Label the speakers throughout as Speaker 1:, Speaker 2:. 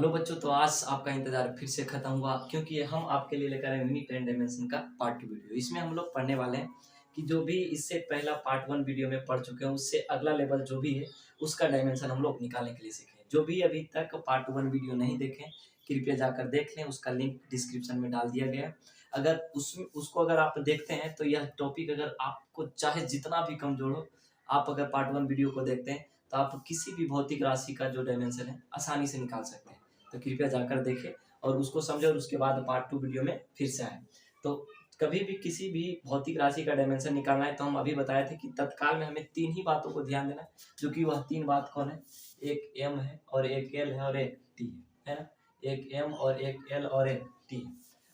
Speaker 1: Hello बच्चों, तो आज आपका इंतजार फिर से खत्म हुआ क्योंकि हम आपके लिए लेकर आए मिनी 10 डायमेंशन का पार्ट 2 वीडियो। इसमें हम लोग पढ़ने वाले हैं कि जो भी इससे पहला पार्ट 1 वीडियो में पढ़ चुके हैं उससे अगला लेवल जो भी है उसका डायमेंशन हम लोग निकालने के लिए सीखे। जो भी अभी तक पार्ट 1 वीडियो नहीं देखें कृपया जाकर देख लें, उसका लिंक डिस्क्रिप्शन में डाल दिया गया है। अगर उसको अगर आप देखते हैं तो यह टॉपिक अगर आपको चाहे जितना भी कमजोर हो, आप अगर पार्ट 1 वीडियो को देखते हैं तो आप किसी भी भौतिक राशि का जो डायमेंशन है आसानी से निकाल सकते हैं। तो कृपया जाकर देखें और उसको समझें और उसके बाद पार्ट 2 वीडियो में फिर से आए। तो कभी भी किसी भी भौतिक राशि का डायमेंशन निकालना है तो हम अभी बताए थे कि तत्काल में हमें 3 ही बातों को ध्यान देना है, जो कि वह 3 बात कौन है? एक एम है और एक एल है और एक टी है ना। एक एम और एक एल और एक टी।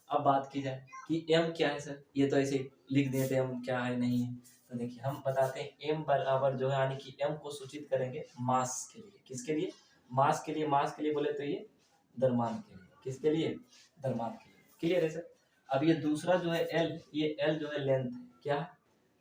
Speaker 1: अब बात की जाए कि एम क्या है सर, ये तो ऐसे लिख देते एम क्या है नहीं है। तो देखिए हम बताते हैं एम बराबर जो है यानी कि एम को सूचित करेंगे मास के लिए। किसके लिए? मास के लिए। मास के लिए बोले तो ये द्रव्यमान के लिए। किसके लिए? द्रव्यमान के लिए। क्लियर है सर। अब ये दूसरा जो है एल, ये एल जो है लेंथ। क्या?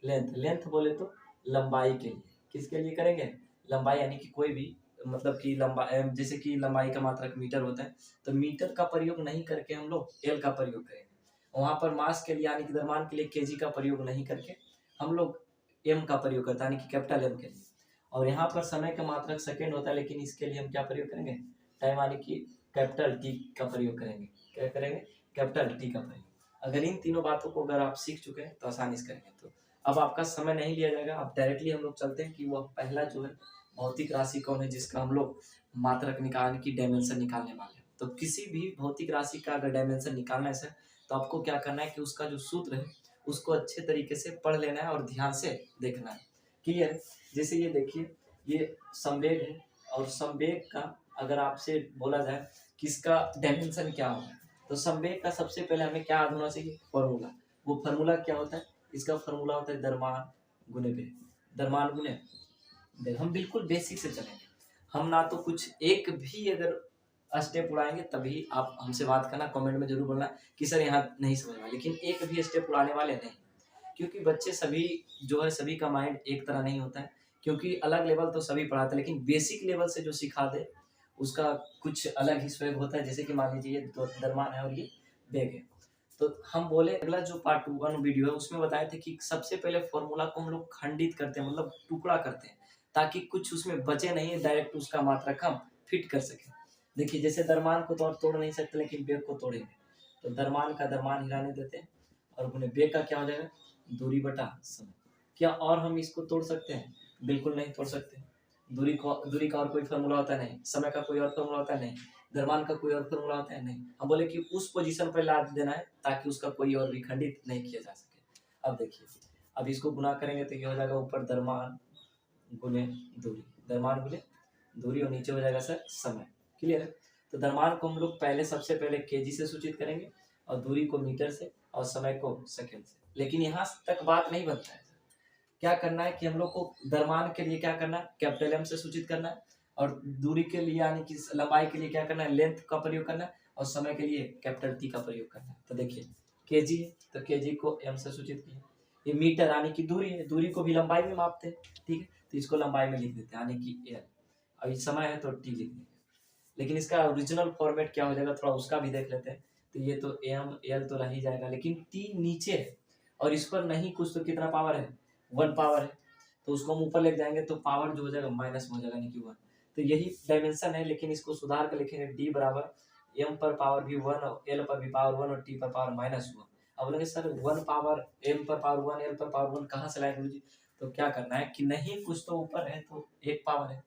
Speaker 1: लेंथ। लेंथ बोले तो लंबाई के लिए। किसके लिए करेंगे? लंबाई, यानी कि कोई भी मतलब कि लंबाई, जैसे कि लंबाई का मात्रक मीटर होता है तो मीटर का प्रयोग नहीं करके हम लोग एल का प्रयोग करेंगे। वहां पर मास के लिए यानी कि द्रव्यमान के लिए केजी का प्रयोग नहीं करके हम लोग एम का प्रयोग करते हैं, यानी कि कैपिटल एम के लिए। और यहाँ पर समय का मात्रक सेकेंड होता है, लेकिन इसके लिए हम क्या प्रयोग करेंगे? टाइम, यानी कि कैपिटल टी का प्रयोग करेंगे। क्या करेंगे? कैपिटल टी का प्रयोग। अगर इन तीनों बातों को अगर आप सीख चुके हैं तो आसानी से करेंगे। तो अब आपका समय नहीं लिया जाएगा, अब डायरेक्टली हम लोग चलते हैं कि वह पहला जो है भौतिक राशि कौन है जिसका हम लोग मात्रक निकालने की डायमेंशन निकालने वाले हैं। तो किसी भी भौतिक राशि का अगर डायमेंशन निकालना है सर तो आपको क्या करना है कि उसका जो सूत्र है उसको अच्छे तरीके से पढ़ लेना है और ध्यान से देखना है। क्लियर है? जैसे ये देखिए, ये संवेग है और संवेग का अगर आपसे बोला जाए कि इसका डायमेंशन क्या होगा तो संवेग का सबसे पहले हमें क्या याद होना चाहिए? फॉर्मूला। वो फार्मूला क्या होता है? इसका फार्मूला होता है द्रव्यमान गुने वेग। द्रव्यमान गुने वेग। हम बिल्कुल बेसिक से चलेंगे। हम ना तो कुछ एक भी अगर स्टेप उड़ाएंगे तभी आप हमसे बात करना, कमेंट में जरूर बोलना कि सर यहाँ नहीं समझ में, लेकिन एक भी स्टेप उड़ाने वाले नहीं, क्योंकि बच्चे सभी जो है सभी का माइंड एक तरह नहीं होता है। क्योंकि अलग लेवल तो सभी पढ़ाते हैं, लेकिन बेसिक लेवल से जो सिखा दे उसका कुछ अलग ही स्वैग होता है। जैसे कि मान लीजिए ये द्रव्यमान है और ये वेग है। तो हम बोले अगला जो पार्ट 1 वीडियो है उसमें बताए थे कि सबसे पहले फॉर्मूला को हम लोग खंडित करते हैं, मतलब टुकड़ा करते हैं, ताकि कुछ उसमें बचे नहीं है, डायरेक्ट उसका मात्रक हम फिट कर सकें। देखिए जैसे द्रव्यमान को तो और तोड़ नहीं सकते, लेकिन वेग को तोड़ेंगे। तो द्रव्यमान का द्रव्यमान हिलाने देते हैं और अपने वेग का क्या हो जाएगा? दूरी बटा समय। क्या और हम इसको तोड़ सकते हैं? बिल्कुल नहीं तोड़ सकते। दूरी का और कोई फॉर्मूला होता है नहीं, समय का कोई और फॉर्मूला होता है नहीं, द्रव्यमान का कोई और फॉर्मूला होता है नहीं। हम बोले कि उस पोजीशन पर ला देना है ताकि उसका कोई और भी खंडित नहीं किया जा सके। अब देखिए, अब इसको गुना करेंगे तो ये हो जाएगा ऊपर द्रव्यमान गुने दूरी, द्रव्यमान गुने दूरी, और नीचे हो जाएगा सर समय। क्लियर है? तो द्रव्यमान को हम लोग पहले सबसे पहले केजी से सूचित करेंगे और दूरी को मीटर से और समय को सेकंड से। लेकिन यहाँ तक बात नहीं बनता है। क्या करना है कि हम लोग को द्रव्यमान के लिए क्या करना है? कैपिटल एम से सूचित करना है, और दूरी के लिए यानी कि लंबाई के लिए क्या करना है? लेंथ का प्रयोग करना है, और समय के लिए कैपिटल टी का प्रयोग करना है। तो देखिए केजी है तो केजी को एम से सूचित किया। ये मीटर यानी कि दूरी है, दूरी को भी लंबाई में मापते हैं, ठीक है, तो इसको लंबाई में लिख देते हैं यानी कि एल। अभी समय है तो टी लिख देंगे, लेकिन इसका ओरिजिनल फॉर्मेट क्या हो जाएगा थोड़ा उसका भी देख लेते हैं। तो ये तो एम एल तो रह ही जाएगा, लेकिन टी नीचे है और इस पर नहीं कुछ तो कितना पावर है? 1 पावर है। तो उसको हम ऊपर लेके जाएंगे तो पावर जो हो जाएगा माइनस में हो जाएगा, यानी कि 1। तो यही डायमेंशन है, लेकिन इसको सुधार कर लिखेंगे डी बराबर एम पर पावर भी 1 और एल पर भी पावर 1 और टी पर पावर -1। अब बोलेंगे सर 1 पावर एम पर पावर 1 एल पर पावर 1 कहाँ से लाए गुरुजी? तो क्या करना है कि नहीं कुछ तो ऊपर है तो एक पावर है,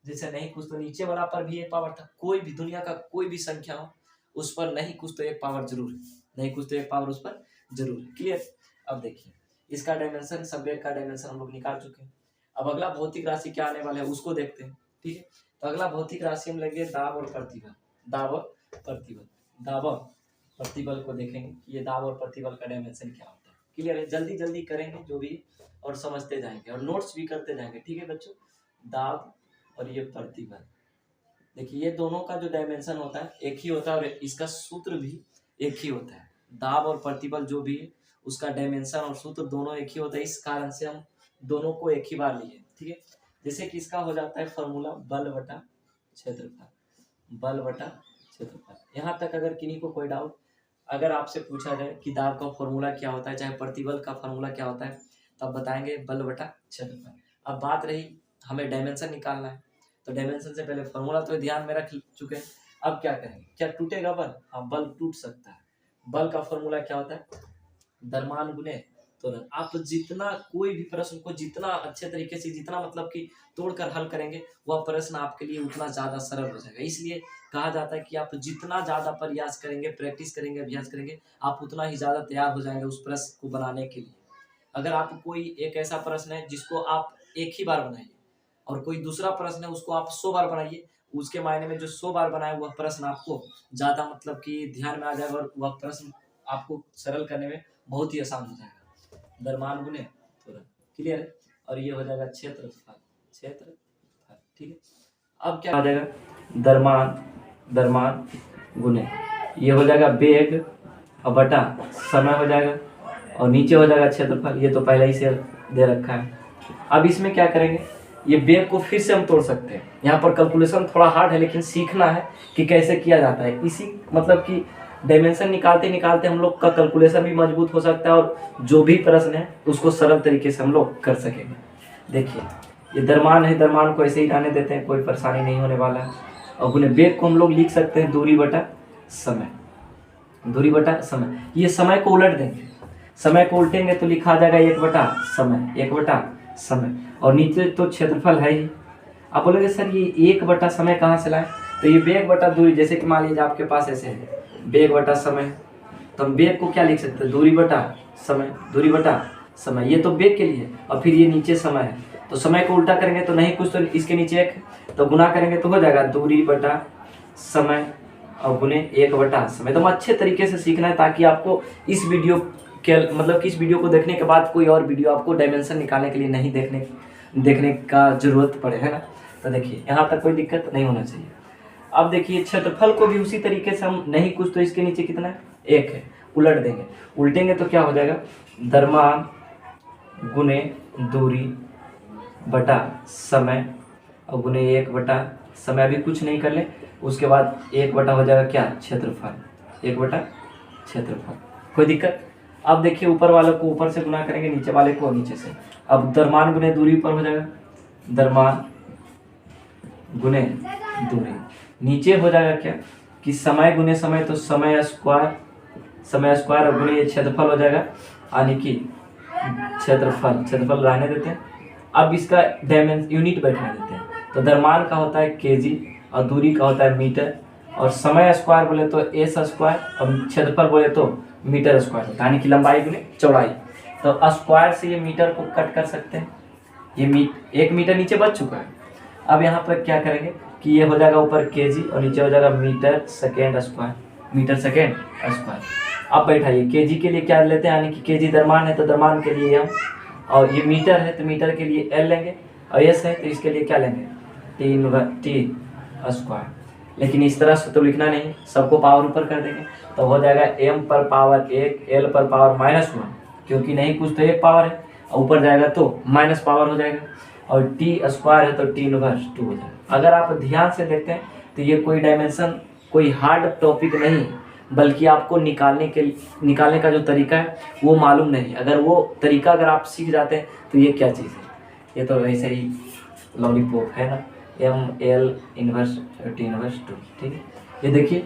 Speaker 1: जैसे नहीं कुछ तो नीचे वाला पर भी एक पावर था। कोई भी दुनिया का कोई भी संख्या हो उस पर नहीं कुछ तो एक पावर जरूर है, नहीं कुछ तो एक पावर उस पर जरूर है। क्लियर? अब देखिए इसका डायमेंशन, संवेग का डायमेंशन हम लोग निकाल चुके हैं। अब अगला भौतिक राशि क्या आने वाला है उसको देखते हैं, ठीक है। तो अगला भौतिक राशि हम लेंगे दाब और प्रतिबल। दाब और प्रतिबल, दाब और प्रतिबल को देखेंगे कि ये दाब और प्रतिबल का डायमेंशन क्या होता है। क्लियर है? जल्दी जल्दी करेंगे जो भी और समझते जाएंगे और नोट्स भी करते जाएंगे, ठीक है बच्चों। दाब और ये प्रतिबल, देखिए ये दोनों का जो डायमेंशन होता है एक ही होता है और इसका सूत्र भी एक ही होता है। दाब और प्रतिबल जो भी है उसका डायमेंशन और सूत्र दोनों एक ही होता है, इस कारण से हम दोनों को एक ही बार लिए, ठीक है। जैसे कि इसका हो जाता है फॉर्मूला बल बटा क्षेत्रफल, बल बटा क्षेत्रफल। यहाँ तक अगर किन्हीं को कोई डाउट, अगर आपसे पूछा जाए कि दाब का फॉर्मूला क्या होता है, चाहे प्रतिबल का फॉर्मूला क्या होता है, तब बताएंगे बल बटा क्षेत्रफल। अब बात रही हमें डायमेंशन निकालना है, तो डायमेंशन से पहले फॉर्मूला तो ध्यान में रख चुके हैं। अब क्या करेंगे, क्या टूटेगा बल? हाँ, बल टूट सकता है। बल का फॉर्मूला क्या होता है? द्रव्यमान गुणे त्वरण। आप जितना कोई भी प्रश्न को जितना अच्छे तरीके से, जितना मतलब कि तोड़कर हल करेंगे, वह प्रश्न आपके लिए उतना ज़्यादा सरल हो जाएगा। इसलिए कहा जाता है कि आप जितना ज़्यादा प्रयास करेंगे, प्रैक्टिस करेंगे, अभ्यास करेंगे, आप उतना ही ज़्यादा तैयार हो जाएंगे उस प्रश्न को बनाने के लिए। अगर आप कोई एक ऐसा प्रश्न है जिसको आप एक ही बार बनाइए, और कोई दूसरा प्रश्न है उसको आप 100 बार बनाइए, उसके मायने में जो 100 बार बनाए वह प्रश्न आपको ज़्यादा मतलब कि ध्यान में आ जाएगा, और वह प्रश्न आपको सरल करने में बहुत ही आसान हो जाएगा। द्रव्यमान गुणे त्वरण, क्लियर है? और ये हो जाएगा क्षेत्रफल, क्षेत्रफल, ठीक है। अब क्या आ जाएगा? द्रव्यमान गुणे, ये हो जाएगा वेग और बटा समय हो जाएगा, और नीचे हो जाएगा क्षेत्रफल। ये तो पहले ही से दे रखा है। अब इसमें क्या करेंगे, ये वेग को फिर से हम तोड़ सकते हैं। यहाँ पर कैलकुलेशन थोड़ा हार्ड है, लेकिन सीखना है कि कैसे किया जाता है। इसी मतलब कि डायमेंशन निकालते निकालते हम लोग का कैलकुलेशन भी मजबूत हो सकता है, और जो भी प्रश्न है उसको सरल तरीके से हम लोग कर सकेंगे। देखिए, ये द्रव्यमान है, द्रव्यमान को ऐसे ही रहने देते हैं, कोई परेशानी नहीं होने वाला है। और उन्हें वेग को हम लोग लिख सकते हैं दूरी बटा समय, दूरी बटा समय। ये समय को उलट देंगे, समय को उल्टेंगे तो लिखा जाएगा 1 बटा समय, 1 बटा समय। और नीचे तो क्षेत्रफल है ही। आप बोलोगे सर ये 1 बटा समय कहाँ से लाए? तो ये वेग बटा दूरी, जैसे कि मान लीजिए आपके पास ऐसे है वेग बटा समय, तो हम वेग को क्या लिख सकते हैं? दूरी बटा समय, दूरी बटा समय। ये तो वेग के लिए, और फिर ये नीचे समय है, तो समय को उल्टा करेंगे तो नहीं कुछ, तो इसके नीचे 1, तो गुना करेंगे तो हो जाएगा दूरी बटा समय और गुने 1 बटा समय। तो अच्छे तरीके से सीखना है, ताकि आपको इस वीडियो के मतलब कि इस वीडियो को देखने के बाद कोई और वीडियो आपको डायमेंशन निकालने के लिए नहीं देखने का जरूरत पड़े, है ना। तो देखिए, यहाँ तक कोई दिक्कत नहीं होना चाहिए। अब देखिए, क्षेत्रफल को भी उसी तरीके से हम नहीं कुछ, तो इसके नीचे कितना है? 1 है, उलट देंगे। उल्टेंगे तो क्या हो जाएगा? द्रव्यमान गुने दूरी बटा समय और गुने 1 बटा समय। अभी कुछ नहीं कर ले, उसके बाद 1 बटा हो जाएगा क्या? क्षेत्रफल, 1 बटा क्षेत्रफल। कोई दिक्कत? अब देखिए, ऊपर वाले को ऊपर से गुना करेंगे, नीचे वाले को नीचे से। अब द्रव्यमान गुने दूरी ऊपर हो जाएगा, द्रव्यमान गुने दूरी। नीचे हो जाएगा क्या कि समय गुने समय, तो समय स्क्वायर, समय स्क्वायर और गुने ये क्षेत्रफल हो जाएगा, यानी कि क्षेत्रफल रहने देते हैं। अब इसका यूनिट बैठा देते हैं, तो द्रव्यमान का होता है केजी और दूरी का होता है मीटर, और समय स्क्वायर बोले तो एस स्क्वायर, और क्षेत्रफल बोले तो मीटर स्क्वायर होता है, यानी कि लंबाई गुने चौड़ाई। तो स्क्वायर से ये मीटर को कट कर सकते हैं, ये 1 मीटर नीचे बच चुका है। अब यहाँ पर क्या करेंगे कि ये हो जाएगा ऊपर केजी और नीचे हो जाएगा meter second square, meter second square. अब बैठाइए, केजी के लिए क्या लेते हैं, यानी कि केजी द्रव्यमान है तो द्रव्यमान के लिए एम, और ये मीटर है तो मीटर के लिए एल लेंगे, और एस है तो इसके लिए क्या लेंगे? T square. लेकिन इस तरह से तो लिखना नहीं, सबको पावर ऊपर कर देंगे, तो हो जाएगा m पर पावर 1 l पर पावर -1, क्योंकि नहीं कुछ तो 1 पावर है, ऊपर जाएगा तो माइनस पावर हो जाएगा, और टी स्क्वायर है तो टी इनवर्स 2 हो जाएगा। अगर आप ध्यान से देखते हैं तो ये कोई डायमेंशन, कोई हार्ड टॉपिक नहीं, बल्कि आपको निकालने का जो तरीका है वो मालूम नहीं। अगर वो तरीका अगर आप सीख जाते हैं तो ये क्या चीज़ है, ये तो वैसे ही लॉलीपॉप है ना, m l inverse T inverse 2, ठीक है। ये देखिए,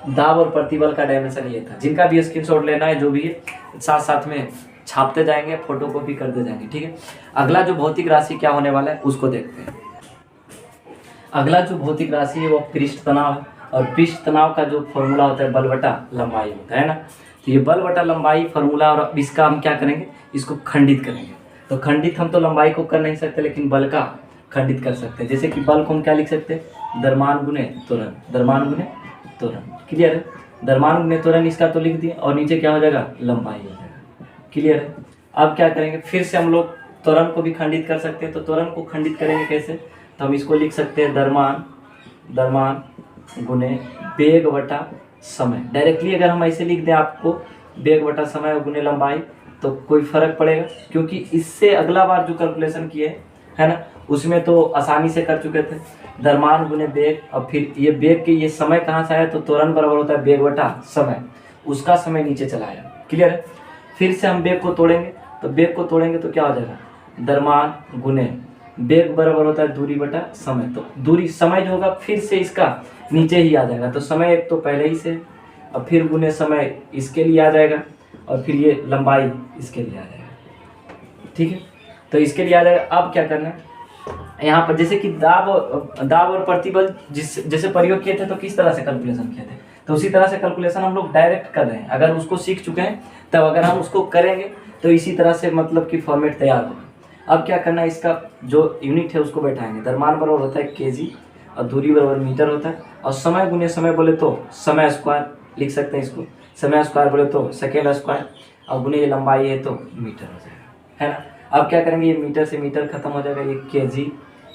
Speaker 1: दाब और प्रतिबल का डायमेंशन ये था। जिनका भी स्क्रीनशॉट लेना है, जो भी है, साथ साथ में छापते जाएंगे, फोटो कॉपी करते जाएंगे, ठीक है। अगला जो भौतिक राशि क्या होने वाला है उसको देखते हैं। अगला जो भौतिक राशि है वो पृष्ठ तनाव है, और पृष्ठ तनाव का जो फॉर्मूला होता है बल बटा लंबाई होता है ना। तो ये बल बटा लंबाई फॉर्मूला, और इसका हम क्या करेंगे, इसको खंडित करेंगे। तो खंडित हम तो लंबाई को कर नहीं सकते, लेकिन बल का खंडित कर सकते हैं। जैसे कि बल को हम क्या लिख सकते हैं? द्रव्यमान गुने त्वरण, द्रव्यमान गुने त्वरण, क्लियर है। द्रव्यमान गुने त्वरण इसका तो लिख दिए, और नीचे क्या हो जाएगा? लंबाई हो जाएगा, क्लियर है। अब क्या करेंगे, फिर से हम लोग त्वरण को भी खंडित कर सकते हैं। तो त्वरण को खंडित करेंगे कैसे? तो हम इसको लिख सकते हैं द्रव्यमान गुने वेग बटा समय। डायरेक्टली अगर हम ऐसे लिख दें आपको, वेग बटा समय गुने लंबाई, तो कोई फर्क पड़ेगा? क्योंकि इससे अगला बार जो कैलकुलेशन किए है ना, उसमें तो आसानी से कर चुके थे। द्रव्यमान गुने वेग, और फिर ये वेग के ये समय कहाँ से आया, तो त्वरण बराबर होता है वेग बटा समय, उसका समय नीचे चला आया। क्लियर है। फिर से हम वेग को तोड़ेंगे, तो वेग को तोड़ेंगे तो क्या हो जाएगा, द्रव्यमान गुने वेग बराबर होता है दूरी बटा समय। तो दूरी समय जो होगा फिर से इसका नीचे ही आ जाएगा, तो समय एक तो पहले ही से, और फिर गुने समय इसके लिए आ जाएगा, और फिर ये लंबाई इसके लिए आ जाएगा। ठीक है, तो इसके लिए आ जाएगा। अब क्या करना है, यहाँ पर जैसे कि दाब और प्रतिबल जैसे प्रयोग किए थे तो किस तरह से कैलकुलेशन किए थे, तो उसी तरह से कैलकुलेशन हम लोग डायरेक्ट कर रहे हैं। अगर उसको सीख चुके हैं तब अगर हम उसको करेंगे तो इसी तरह से मतलब कि फॉर्मेट तैयार होगा। अब क्या करना है, इसका जो यूनिट है उसको बैठाएंगे। द्रव्यमान बराबर होता है केजी, और दूरी बराबर मीटर होता है, और समय गुने समय बोले तो समय स्क्वायर लिख सकते हैं इसको, समय स्क्वायर बोले तो सेकेंड स्क्वायर, और गुने ये लंबाई है तो मीटर हो जाएगा, है ना। अब क्या करेंगे, ये मीटर से मीटर खत्म हो जाएगा, ये केजी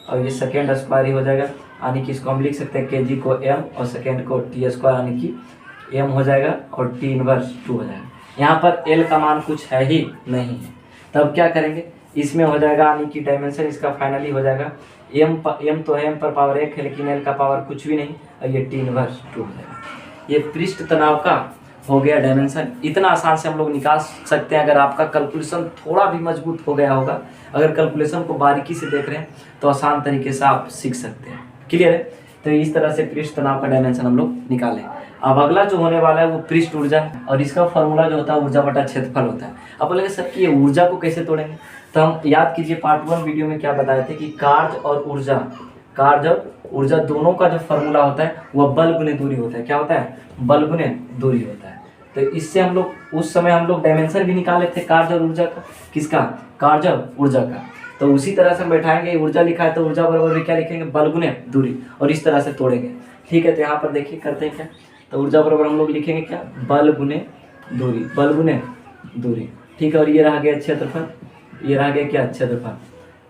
Speaker 1: और ये सेकेंड स्क्वायर ही हो जाएगा, यानी कि इसको हम लिख सकते हैं केजी को एम और सेकेंड को टी स्क्वायर, यानी कि एम हो जाएगा और टी इनवर्स 2 हो जाएगा। यहाँ पर एल का मान कुछ है ही नहीं है, तब क्या करेंगे, इसमें हो जाएगा यानी कि डायमेंशन इसका फाइनली हो जाएगा एम तो है, एम पर पावर 1 है, लेकिन एल का पावर कुछ भी नहीं, और ये टी इनवर्स 2 हो जाएगा। ये पृष्ठ तनाव का हो गया डायमेंशन। इतना आसान से हम लोग निकाल सकते हैं अगर आपका कैलकुलेशन थोड़ा भी मजबूत हो गया होगा। अगर कैलकुलेशन को बारीकी से देख रहे हैं तो आसान तरीके से आप सीख सकते हैं। क्लियर है। तो इस तरह से पृष्ठ तनाव का डायमेंशन हम लोग निकालें। अब अगला जो होने वाला है वो पृष्ठ ऊर्जा है, और इसका फॉर्मूला जो होता है ऊर्जा बटा क्षेत्रफल होता है। अब बोलेंगे सर कि ये ऊर्जा को कैसे तोड़ेंगे, तो हम याद कीजिए पार्ट 1 वीडियो में क्या बताए थे कि कार्य और ऊर्जा दोनों का जो फॉर्मूला होता है वह बल गुने दूरी होता है। क्या होता है, बल गुने दूरी होता है। तो इससे हम लोग उस समय हम लोग डायमेंशन भी निकाले थे कार्य और ऊर्जा का, किसका, कार्य और ऊर्जा का। तो उसी तरह से हम बैठाएंगे, ऊर्जा लिखा है तो ऊर्जा बराबर क्या लिखेंगे, बल गुने दूरी, और इस तरह से तोड़ेंगे। ठीक है, तो यहाँ पर देखिए करते हैं क्या, तो ऊर्जा बराबर हम लोग लिखेंगे क्या, बल गुने दूरी, बल गुने दूरी। ठीक है, और ये रह गया क्षेत्रफल, ये रह गया क्या, क्षेत्रफल।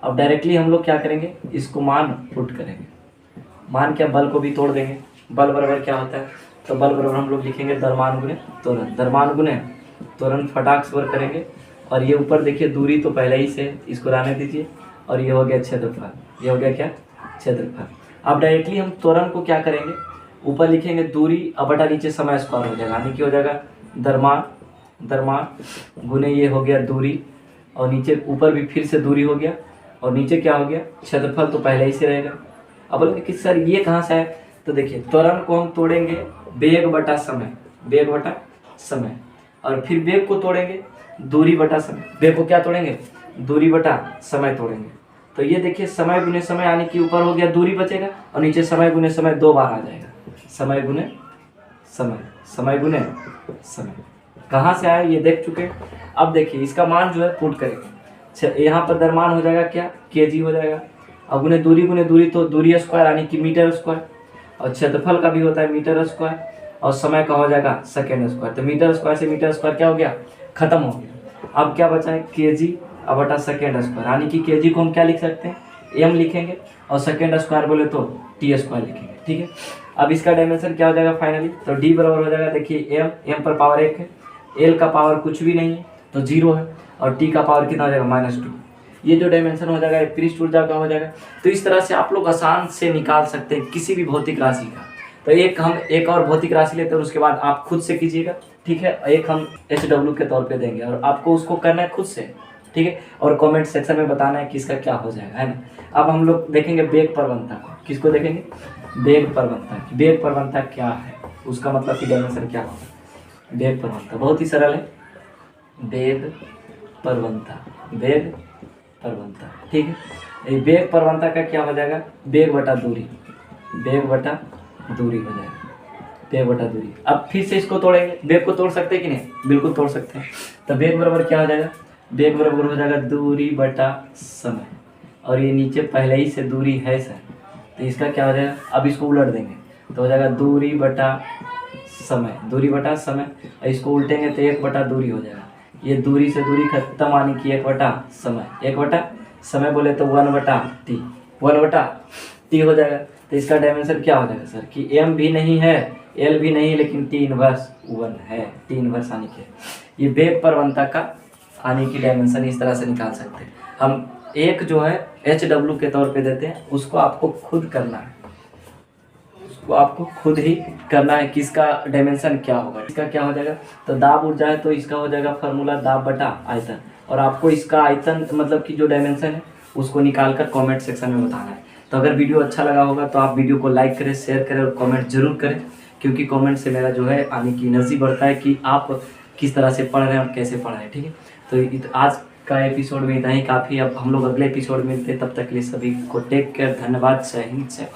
Speaker 1: अब डायरेक्टली हम लोग क्या करेंगे, इसको मान पुट करेंगे, मान क्या, बल को भी तोड़ देंगे। बल बराबर क्या होता है, तो बल बराबर हम लोग लिखेंगे द्रव्यमान गुने त्वरण, द्रव्यमान गुने त्वरण फटाक से वर्ग करेंगे। और ये ऊपर देखिए दूरी तो पहले ही से, इसको रहने दीजिए, और ये हो गया क्षेत्रफल, ये हो गया क्या, क्षेत्रफल। अब डायरेक्टली हम त्वरण को क्या करेंगे, ऊपर लिखेंगे दूरी अब बटा नीचे समय स्क्वायर हो जाएगा, यानी कि हो जाएगा द्रव्यमान गुने ये हो गया दूरी, और नीचे ऊपर भी फिर से दूरी हो गया, और नीचे क्या हो गया, क्षेत्रफल तो पहले ही से रहेगा। अब बोलेंगे कि सर ये कहाँ से है, तो देखिए त्वरण को हम तोड़ेंगे वेग बटा समय, वेग बटा समय, और फिर वेग को तोड़ेंगे दूरी बटा समय, वेग को क्या तोड़ेंगे, दूरी बटा समय तोड़ेंगे। तो ये देखिए समय गुने समय, यानी कि ऊपर हो गया दूरी बचेगा, और नीचे समय गुने समय 2 बार आ जाएगा, समय गुने समय, समय गुने समय। कहाँ से आया ये देख चुके। अब देखिए इसका मान जो है पुट करेंगे, यहाँ पर द्रव्यमान हो जाएगा क्या, केजी हो जाएगा, और गुने दूरी तो दूरी स्क्वायर यानी कि मीटर स्क्वायर, और क्षेत्रफल का भी होता है मीटर स्क्वायर, और समय का हो जाएगा सेकेंड स्क्वायर। तो मीटर स्क्वायर से मीटर स्क्वायर क्या हो गया, खत्म हो गया। अब क्या बचा है, केजी अब बटा सेकेंड स्क्वायर, यानी कि केजी को हम क्या लिख सकते हैं, एम लिखेंगे, और सेकेंड स्क्वायर बोले तो टी स्क्वायर लिखेंगे। ठीक है, अब इसका डायमेंशन क्या हो जाएगा फाइनली, तो डी बराबर हो जाएगा, देखिए एम पर पावर 1 है, एल का पावर कुछ भी नहीं है तो 0 है, और टी का पावर कितना हो जाएगा, -2। ये जो डायमेंशन हो जाएगा पृष्ठ ऊर्जा का हो जाएगा। तो इस तरह से आप लोग आसान से निकाल सकते हैं किसी भी भौतिक राशि का। तो हम एक और भौतिक राशि लेते हैं, उसके बाद आप खुद से कीजिएगा। ठीक है, एक हम HW के तौर पे देंगे, और आपको उसको करना है खुद से। ठीक है, और कमेंट सेक्शन में बताना है कि इसका क्या हो जाएगा, है ना। अब हम लोग देखेंगे वेग प्रवणता को, किसको देखेंगे, वेग प्रवणता। वेग प्रवणता क्या है, उसका मतलब कि डायमेंशन क्या होगा। वेग प्रवणता बहुत ही सरल है, वेग प्रवणता, वेग प्रवणता। ठीक है, वेग प्रवणता का क्या हो जाएगा, वेग बटा दूरी, वेग बटा दूरी हो जाएगा, वेग बटा दूरी। अब फिर से इसको तोड़ेंगे, वेग को तोड़ सकते हैं कि नहीं, बिल्कुल तोड़ सकते हैं। तो वेग बराबर क्या हो जाएगा, वेग बराबर हो जाएगा दूरी बटा समय, और ये नीचे पहले ही से दूरी है सर, तो इसका क्या हो जाएगा, अब इसको उलट देंगे तो हो जाएगा दूरी बटा समय, दूरी बटा समय, और इसको उल्टेंगे तो 1 बटा दूरी हो जाएगा। ये दूरी से दूरी खत्म, यानी कि 1 बटा समय, 1 बटा समय बोले तो 1 बटा टी, 1 बटा टी हो जाएगा। तो इसका डायमेंशन क्या हो जाएगा सर, कि एम भी नहीं है, एल भी नहीं, लेकिन टी इनवर्स 1 है, टी इनवर्स आने के। ये वेग प्रवणता का आने की डायमेंशन इस तरह से निकाल सकते हैं हम। एक जो है HW के तौर पे देते हैं, उसको आपको खुद करना है। उसको आपको खुद ही करना है कि इसका डायमेंशन क्या होगा। इसका क्या हो जाएगा, तो दाब उड़ जाए तो इसका हो जाएगा फार्मूला दाब बटा आयतन, और आपको इसका आयतन मतलब कि जो डायमेंशन है उसको निकाल कर कॉमेंट सेक्शन में बताना है। तो अगर वीडियो अच्छा लगा होगा तो आप वीडियो को लाइक करें, शेयर करें और कॉमेंट जरूर करें, क्योंकि कॉमेंट से मेरा जो है आने की एनर्जी बढ़ता है कि आप किस तरह से पढ़ रहे हैं और कैसे पढ़ रहे हैं। ठीक है, तो आज का एपिसोड में इतना ही काफ़ी। अब हम लोग अगले एपिसोड में मिलते हैं, तब तक के लिए सभी को टेक केयर, धन्यवाद, जय हिंद, जय भारत।